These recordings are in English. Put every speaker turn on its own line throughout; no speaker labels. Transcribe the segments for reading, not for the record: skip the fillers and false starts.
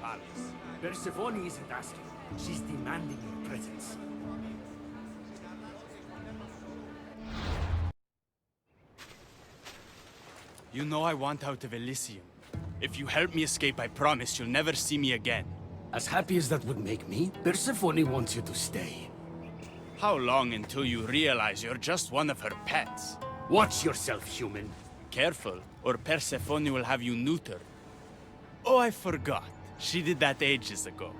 palace.
Persephone isn't asking. She's demanding your presence.
You know I want out of Elysium. If you help me escape, I promise you'll never see me again.
As happy as that would make me, Persephone wants you to stay.
How long until you realize you're just one of her pets?
Watch yourself, human.
Careful, or Persephone will have you neutered. Oh, I forgot. She did that ages ago.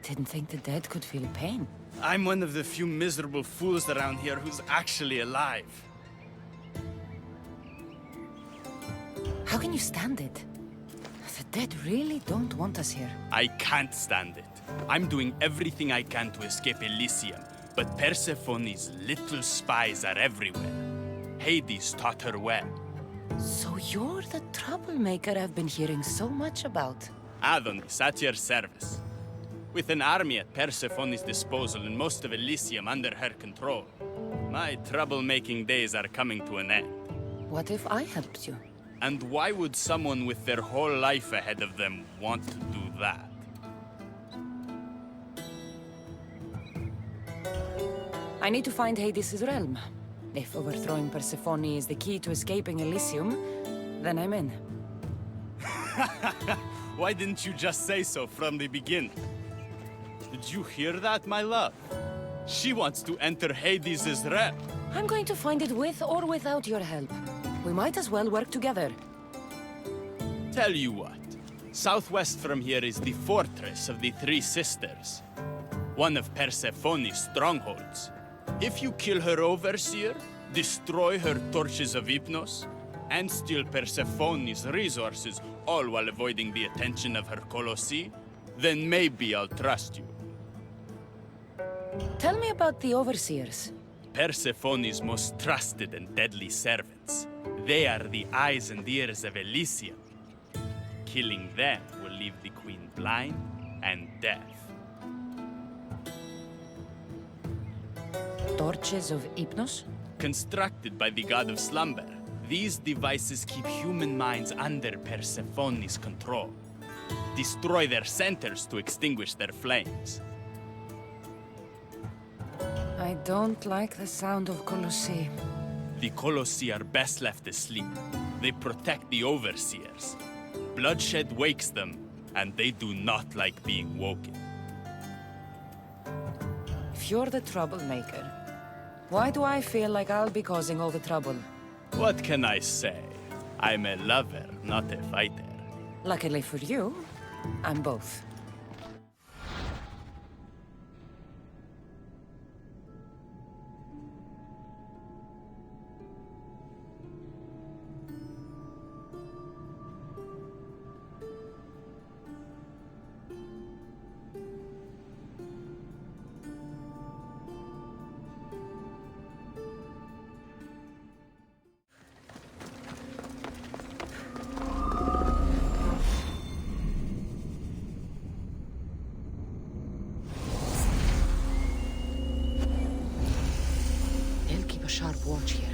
Didn't think the dead could feel pain.
I'm one of the few miserable fools around here who's actually alive.
How can you stand it? The dead really don't want us here.
I can't stand it. I'm doing everything I can to escape Elysium, but Persephone's little spies are everywhere. Hades taught her well.
So you're the troublemaker I've been hearing so much about.
Adonis, at your service. With an army at Persephone's disposal and most of Elysium under her control, my troublemaking days are coming to an end.
What if I helped you?
And why would someone with their whole life ahead of them want to do that?
I need to find Hades' realm. If overthrowing Persephone is the key to escaping Elysium, then I'm in.
Why didn't you just say so from the beginning? Did you hear that, my love? She wants to enter Hades' realm.
I'm going to find it with or without your help. We might as well work together.
Tell you what, southwest from here is the fortress of the Three Sisters, one of Persephone's strongholds. If you kill her overseer, destroy her torches of Hypnos, and steal Persephone's resources, all while avoiding the attention of her Colossi, then maybe I'll trust you.
Tell me about the overseers.
Persephone's most trusted and deadly servants. They are the eyes and ears of Elysium. Killing them will leave the queen blind and deaf.
Torches of Hypnos?
Constructed by the god of slumber, these devices keep human minds under Persephone's control. Destroy their centers to extinguish their flames.
I don't like the sound of Colossi.
The Colossi are best left asleep. They protect the overseers. Bloodshed wakes them, and they do not like being woken.
If you're the troublemaker, why do I feel like I'll be causing all the trouble?
What can I say? I'm a lover, not a fighter.
Luckily for you, I'm both. I'll keep a sharp watch here.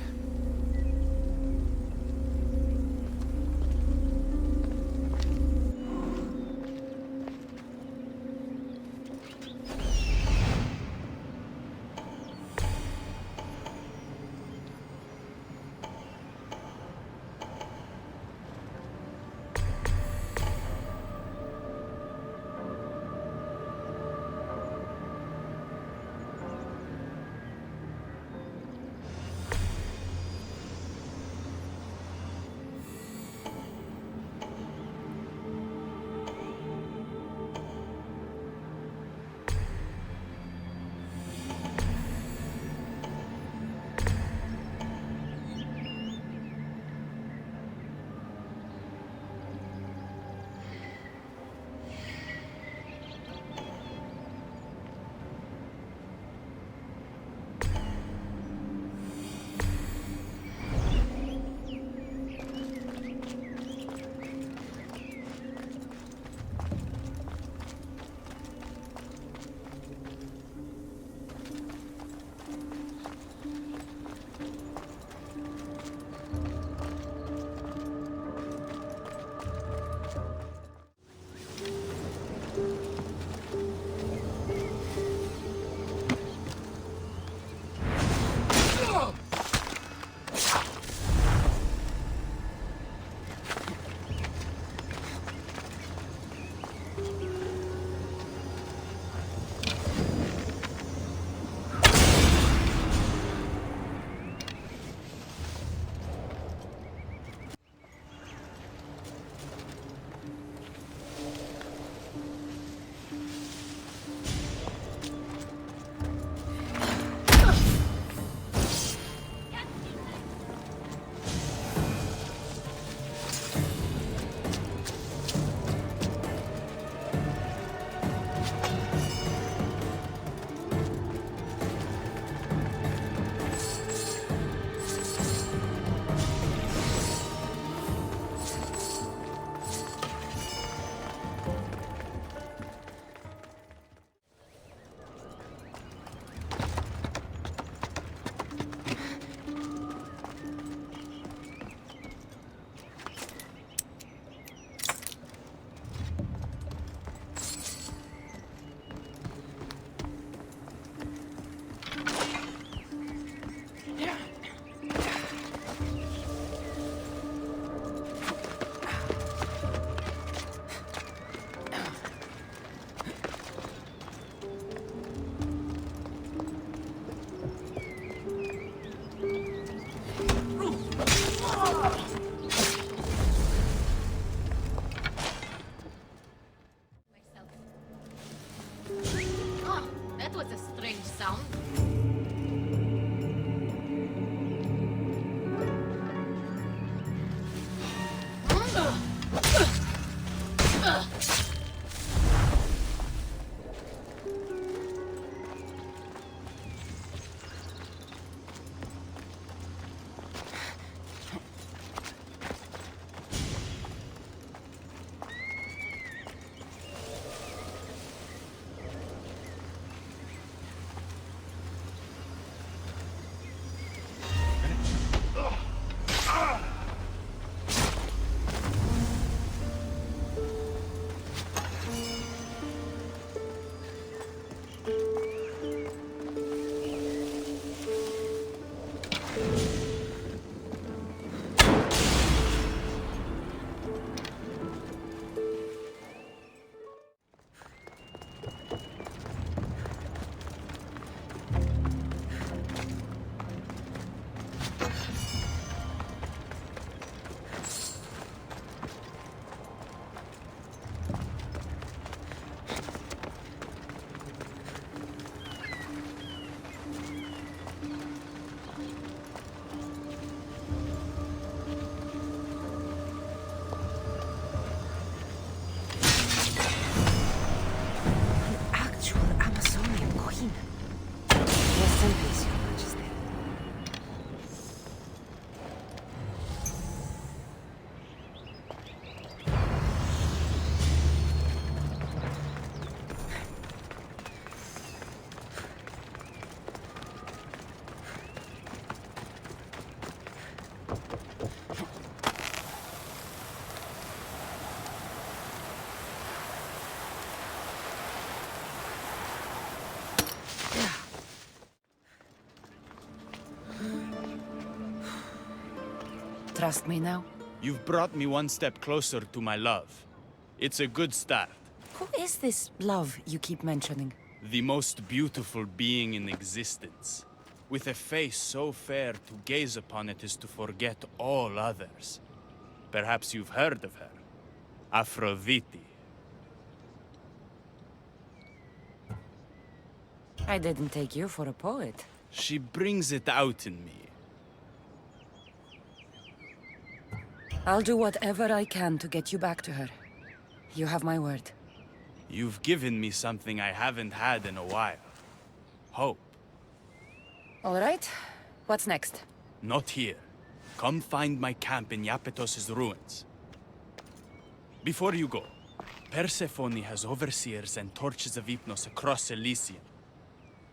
trust me now?
You've brought me one step closer to my love. It's a good start.
Who is this love you keep mentioning?
The most beautiful being in existence. With a face so fair, to gaze upon it is to forget all others. Perhaps you've heard of her. Aphrodite.
I didn't take you for a poet.
She brings it out in me.
I'll do whatever I can to get you back to her. You have my word.
You've given me something I haven't had in a while. Hope.
All right. What's next?
Not here. Come find my camp in Iapetos' ruins. Before you go, Persephone has overseers and torches of Hypnos across Elysium.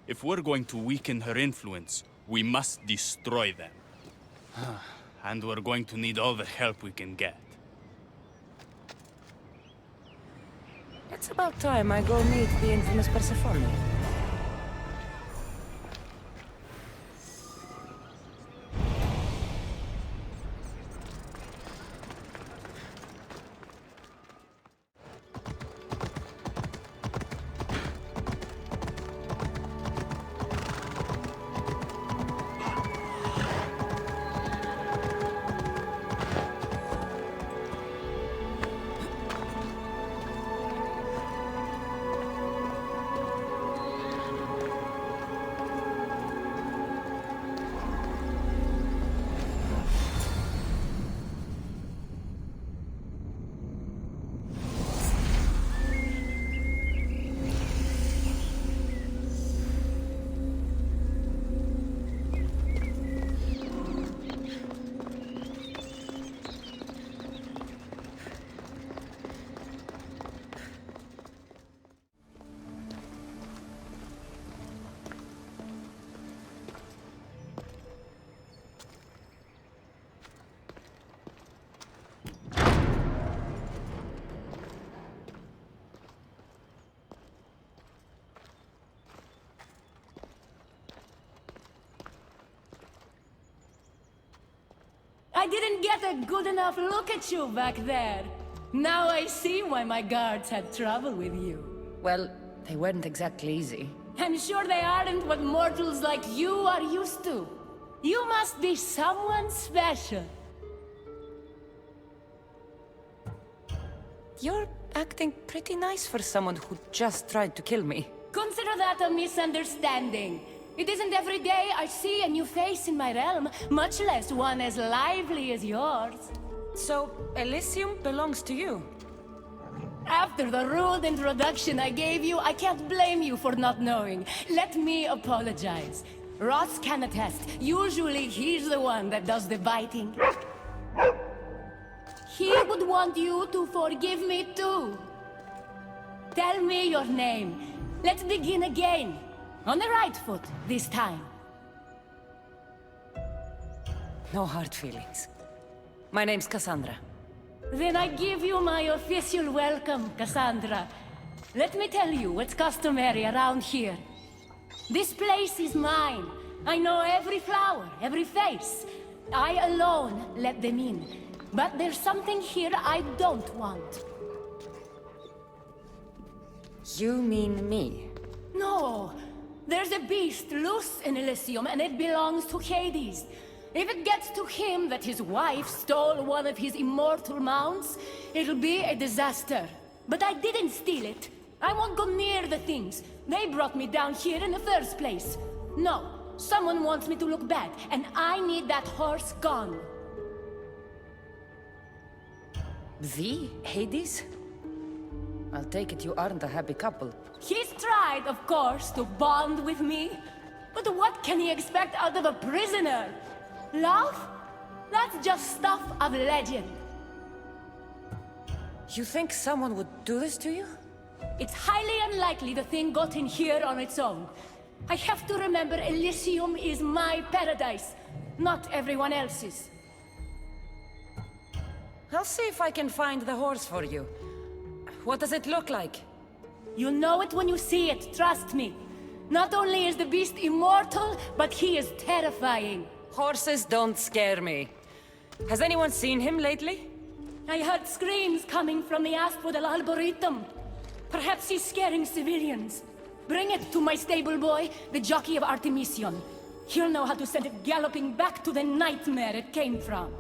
If we're going to weaken her influence, we must destroy them. And we're going to need all the help we can get.
It's about time I go meet the infamous Persephone.
I didn't get a good enough look at you back there. Now I see why my guards had trouble with you.
Well, they weren't exactly easy.
I'm sure they aren't what mortals like you are used to. You must be someone special.
You're acting pretty nice for someone who just tried to kill me.
Consider that a misunderstanding. It isn't every day I see a new face in my realm, much less one as lively as yours.
So, Elysium belongs to you?
After the rude introduction I gave you, I can't blame you for not knowing. Let me apologize. Ross can attest. Usually he's the one that does the biting. He would want you to forgive me too. Tell me your name. Let's begin again. On the right foot, this time.
No hard feelings. My name's Cassandra.
Then I give you my official welcome, Cassandra. Let me tell you what's customary around here. This place is mine. I know every flower, every face. I alone let them in. But there's something here I don't want.
You mean me?
No. There's a beast loose in Elysium, and it belongs to Hades. If it gets to him that his wife stole one of his immortal mounts, it'll be a disaster. But I didn't steal it. I won't go near the things. They brought me down here in the first place. No, someone wants me to look bad, and I need that horse gone.
The Hades? I'll take it you aren't a happy couple.
He's tried, of course, to bond with me. But what can he expect out of a prisoner? Love? That's just stuff of legend.
You think someone would do this to you?
It's highly unlikely the thing got in here on its own. I have to remember Elysium is my paradise, not everyone else's.
I'll see if I can find the horse for you. What does it look like?
You'll know it when you see it, trust me. Not only is the beast immortal, but he is terrifying.
Horses don't scare me. Has anyone seen him lately?
I heard screams coming from the Asphodel Arboretum. Perhaps he's scaring civilians. Bring it to my stable boy, the jockey of Artemision. He'll know how to send it galloping back to the nightmare it came from.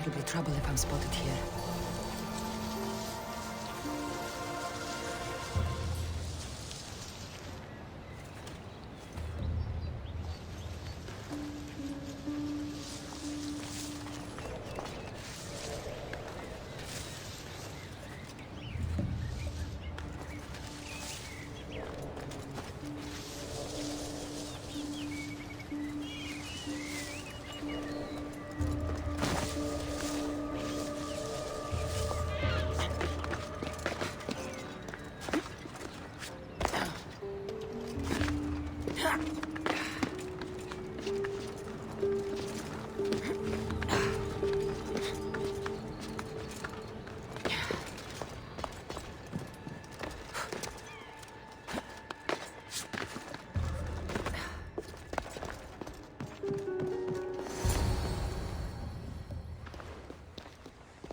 It'll be trouble if I'm spotted here.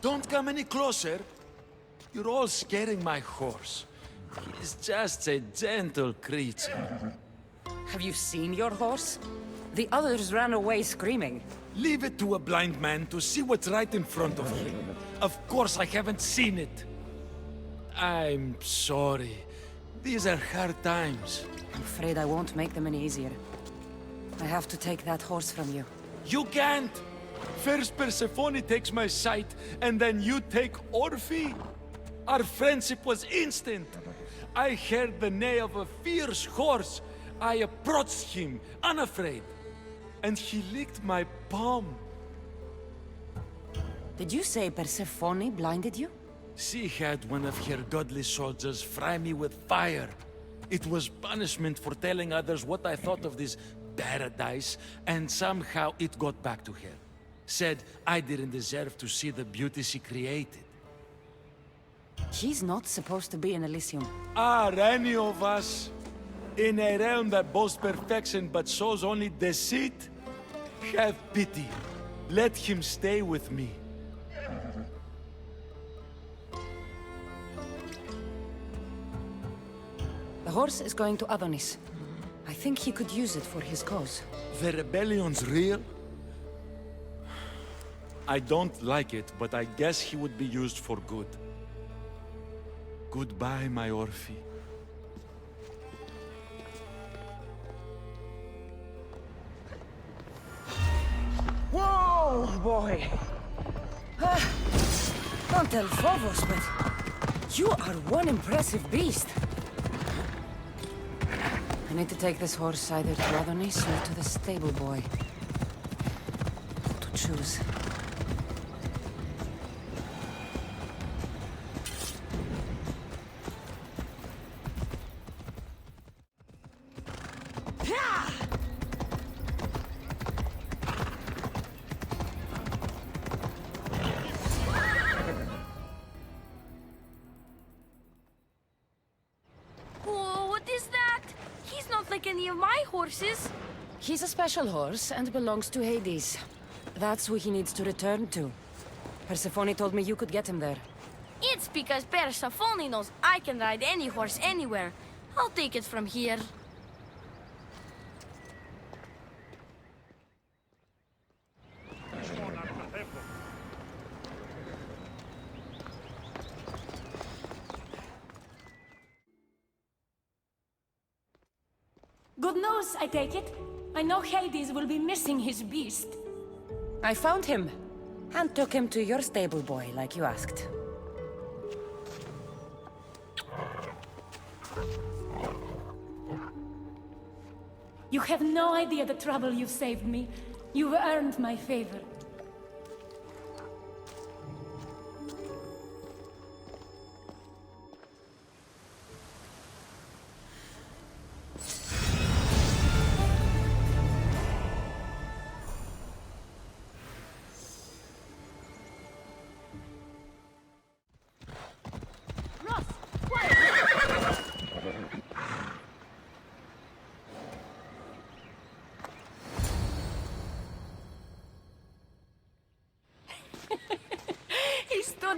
Don't come any closer. You're all scaring my horse. He's just a gentle creature.
Have you seen your horse? The others ran away screaming.
Leave it to a blind man to see what's right in front of him. Of course I haven't seen it. I'm sorry. These are hard times.
I'm afraid I won't make them any easier. I have to take that horse from you.
You can't! First Persephone takes my sight, and then you take Orphe? Our friendship was instant. I heard the neigh of a fierce horse. I approached him, unafraid. And he licked my palm.
Did you say Persephone blinded you?
She had one of her godly soldiers fry me with fire. It was punishment for telling others what I thought of this paradise, and somehow it got back to her. Said I didn't deserve to see the beauty she created.
He's not supposed to be in Elysium.
Are any of us in a realm that boasts perfection but shows only deceit? Have pity. Let him stay with me.
The horse is going to Adonis. I think he could use it for his cause.
The rebellion's real? I don't like it, but I guess he would be used for good. Goodbye, my Orphe.
Whoa, boy! Don't tell Phobos, but you are one impressive beast. I need to take this horse either to Adonis or to the stable boy. To choose.
Any of my horses?
He's a special horse and belongs to Hades. That's who he needs to return to. Persephone told me you could get him there.
It's because Persephone knows I can ride any horse anywhere. I'll take it from here.
Good news, I take it. I know Hades will be missing his beast.
I found him, and took him to your stable boy, like you asked.
You have no idea the trouble you've saved me. You've earned my favor.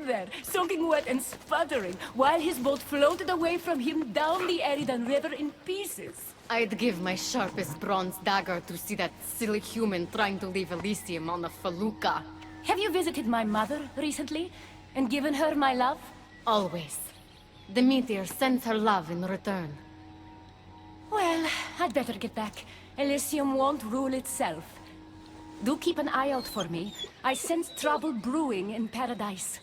there, soaking wet and sputtering, while his boat floated away from him down the Eridan River in pieces.
I'd give my sharpest bronze dagger to see that silly human trying to leave Elysium on a felucca.
Have you visited my mother recently, and given her my love?
Always. The meteor sends her love in return.
Well, I'd better get back. Elysium won't rule itself. Do keep an eye out for me. I sense trouble brewing in Paradise.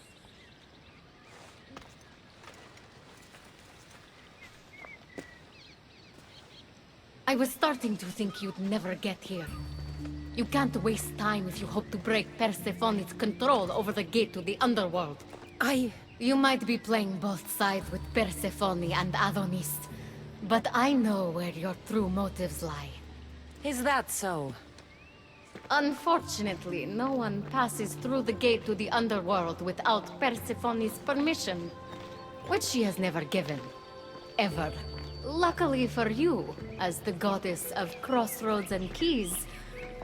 I was starting to think you'd never get here. You can't waste time if you hope to break Persephone's control over the gate to the underworld. You might be playing both sides with Persephone and Adonis, but I know where your true motives lie.
Is that so?
Unfortunately, no one passes through the gate to the underworld without Persephone's permission, which she has never given. Ever. Luckily for you, as the goddess of crossroads and keys,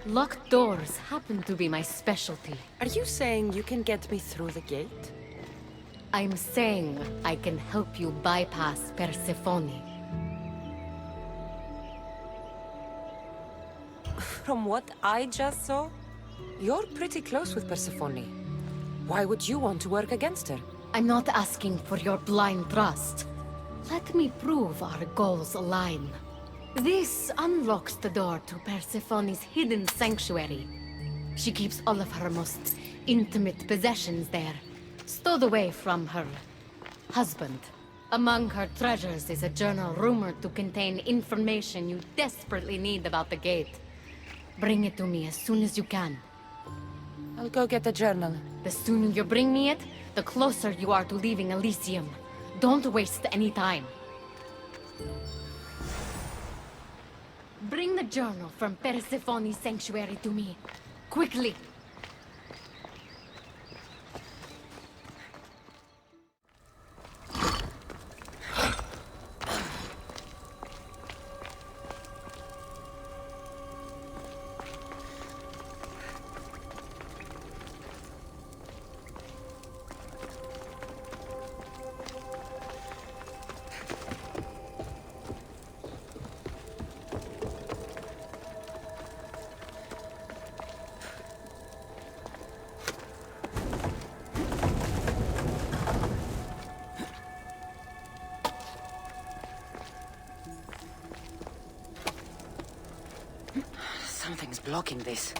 locked doors happen to be my specialty.
Are you saying you can get me through the gate?
I'm saying I can help you bypass Persephone.
From what I just saw, you're pretty close with Persephone. Why would you want to work against her?
I'm not asking for your blind trust. Let me prove our goals align. This unlocks the door to Persephone's hidden sanctuary. She keeps all of her most intimate possessions there, stowed away from her husband. Among her treasures is a journal rumored to contain information you desperately need about the gate. Bring it to me as soon as you can.
I'll go get the journal.
The sooner you bring me it, the closer you are to leaving Elysium. Don't waste any time. Bring the journal from Persephone's sanctuary to me. Quickly!
Something's blocking this.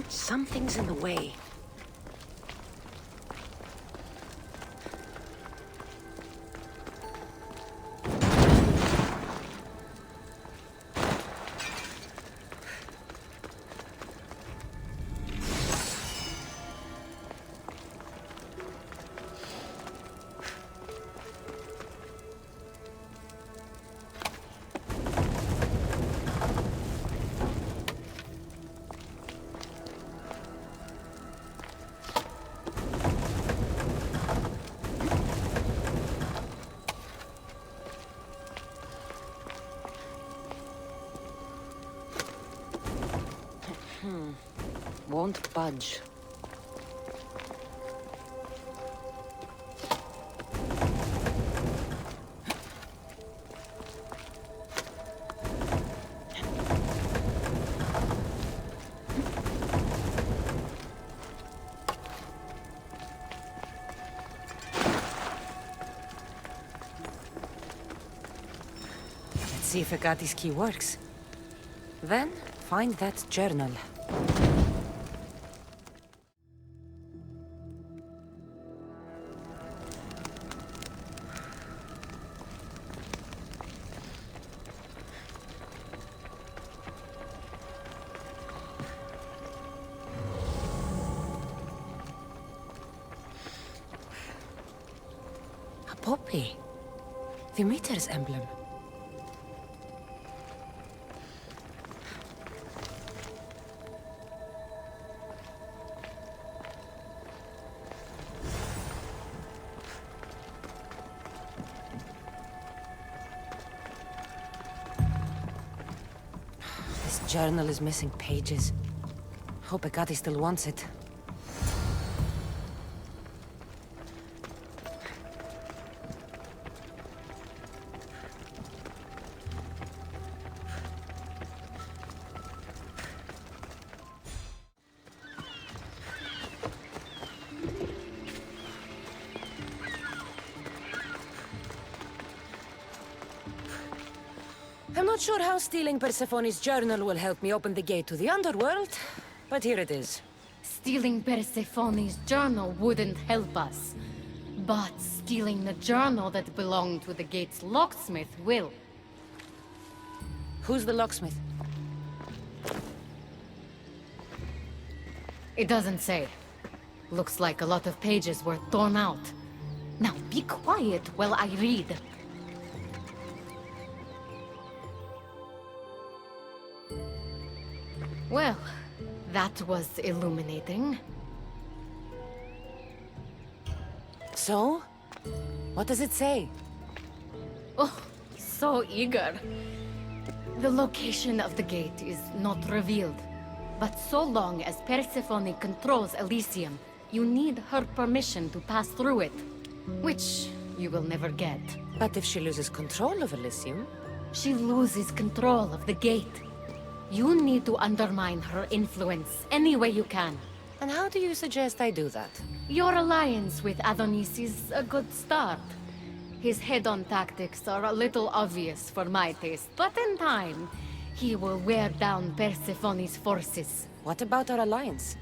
Something's in the way. Won't budge. Let's see if Agati's key works. Then, find that journal. Maybe. The meter's emblem. This journal is missing pages. Hope Ekati still wants it. I'm not sure how stealing Persephone's journal will help me open the gate to the underworld, but here it is.
Stealing Persephone's journal wouldn't help us. But stealing the journal that belonged to the gate's locksmith will.
Who's the locksmith?
It doesn't say. Looks like a lot of pages were torn out. Now be quiet while I read. Well, that was illuminating.
So? What does it say?
Oh, so eager. The location of the gate is not revealed. But so long as Persephone controls Elysium, you need her permission to pass through it. Which you will never get.
But if she loses control of Elysium?
She loses control of the gate. You need to undermine her influence any way you can.
And how do you suggest I do that?
Your alliance with Adonis is a good start. His head-on tactics are a little obvious for my taste, but in time, he will wear down Persephone's forces.
What about our alliance?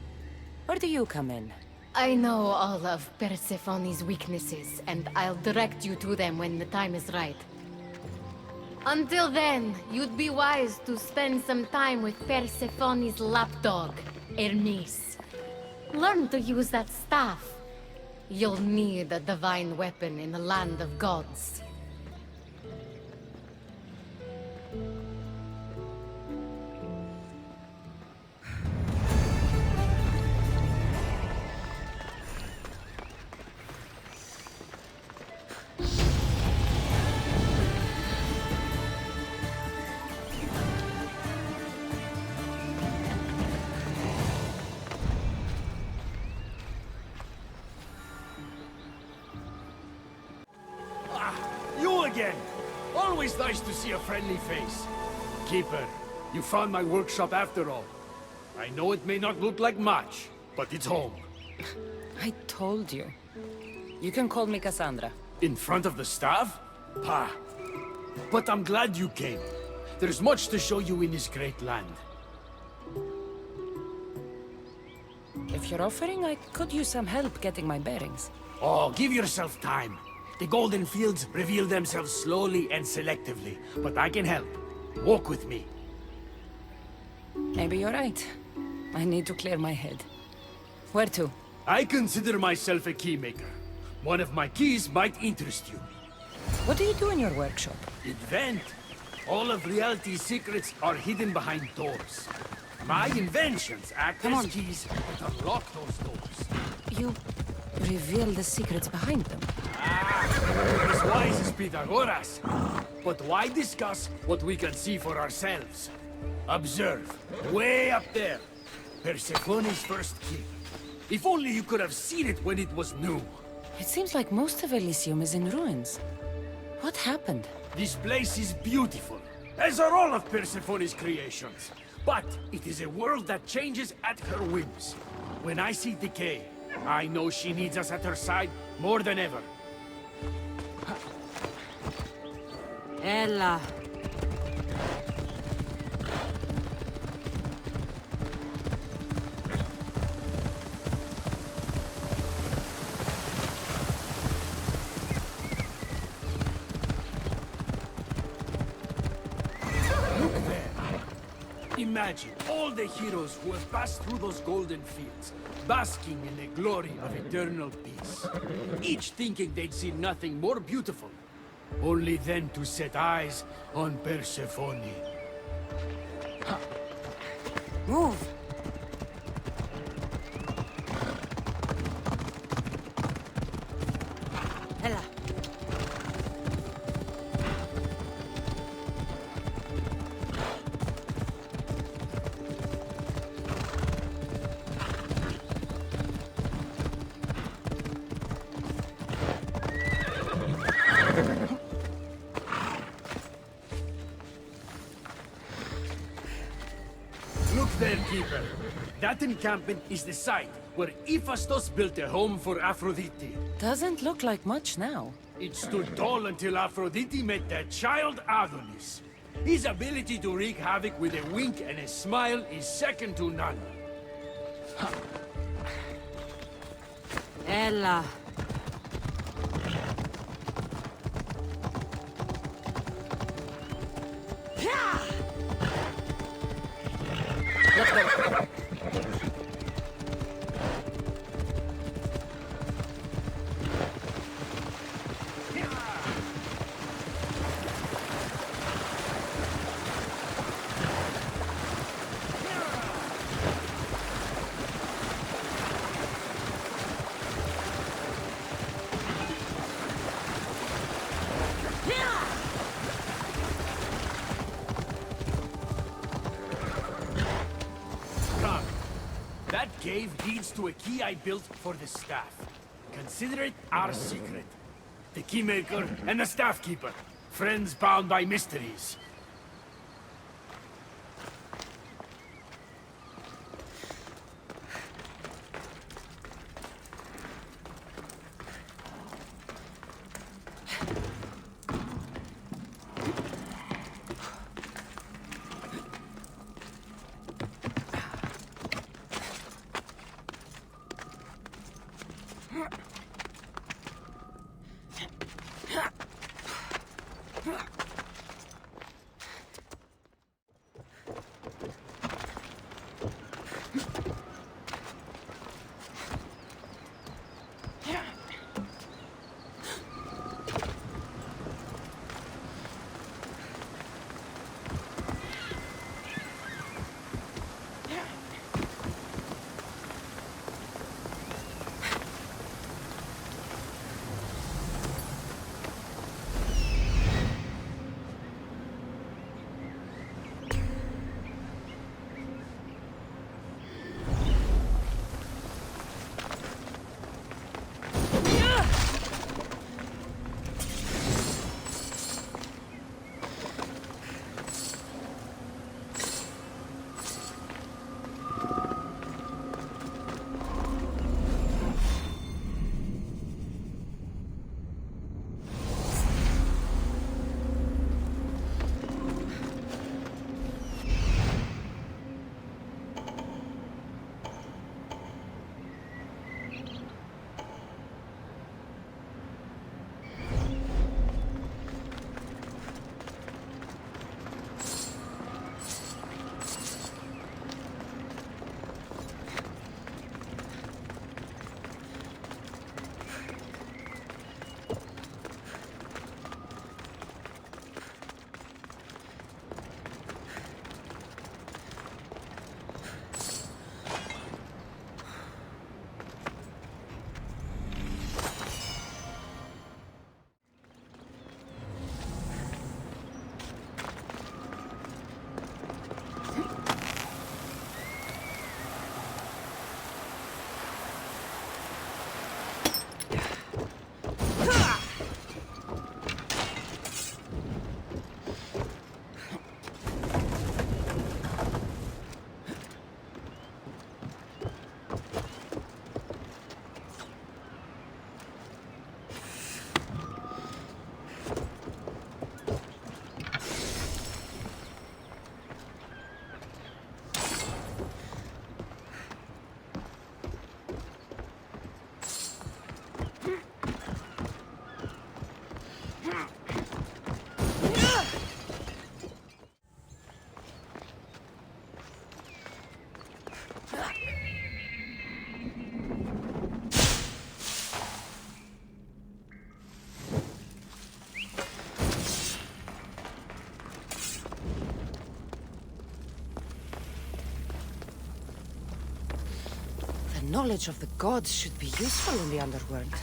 Where do you come in?
I know all of Persephone's weaknesses, and I'll direct you to them when the time is right. Until then, you'd be wise to spend some time with Persephone's lapdog, Hermes. Learn to use that staff. You'll need a divine weapon in the land of gods.
You again! Always nice to see a friendly face. Keeper, you found my workshop after all. I know it may not look like much, but it's home.
I told you. You can call me Cassandra.
In front of the staff? Pah. But I'm glad you came. There's much to show you in this great land.
If you're offering, I could use some help getting my bearings.
Oh, give yourself time. The golden fields reveal themselves slowly and selectively, but I can help. Walk with me.
Maybe you're right. I need to clear my head. Where to?
I consider myself a keymaker. One of my keys might interest you.
What do you do in your workshop?
Invent. All of reality's secrets are hidden behind doors. My inventions act as keys that unlock those doors.
You reveal the secrets behind them.
As wise as Pythagoras. But why discuss what we can see for ourselves? Observe. Way up there. Persephone's first key. If only you could have seen it when it was new.
It seems like most of Elysium is in ruins. What happened?
This place is beautiful, as are all of Persephone's creations. But it is a world that changes at her whims. When I see decay, I know she needs us at her side more than ever.
Ella.
Look there. Imagine all the heroes who have passed through those golden fields, basking in the glory of eternal peace. Each thinking they'd see nothing more beautiful, only then to set eyes on Persephone.
Move! Ella.
Look there, Keeper. That encampment is the site where Hephaestus built a home for Aphrodite.
Doesn't look like much now.
It stood tall until Aphrodite met that child Adonis. His ability to wreak havoc with a wink and a smile is second to none.
Ella. Let's go.
Come. That cave leads to a key I built for the staff. Consider it our secret. The keymaker and the staff keeper. Friends bound by mysteries.
knowledge of the gods should be useful in the underworld.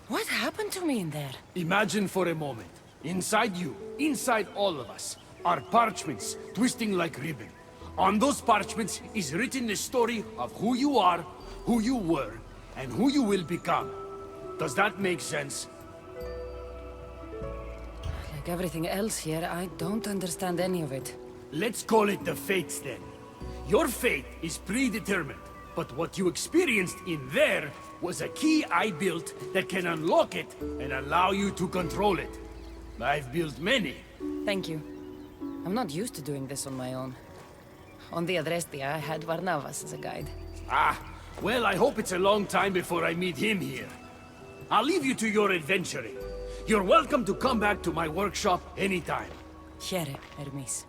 What happened to me in there?
Imagine for a moment, inside you, inside all of us, are parchments twisting like ribbon. On those parchments is written the story of who you are, who you were, and who you will become. Does that make sense?
Like everything else here, I don't understand any of it.
Let's call it the fates then. Your fate is predetermined, but what you experienced in there was a key I built that can unlock it and allow you to control it. I've built many.
Thank you. I'm not used to doing this on my own. On the Adrestia, I had Varnavas as a guide.
Ah, well, I hope it's a long time before I meet him here. I'll leave you to your adventuring. You're welcome to come back to my workshop anytime.
Here, Hermes.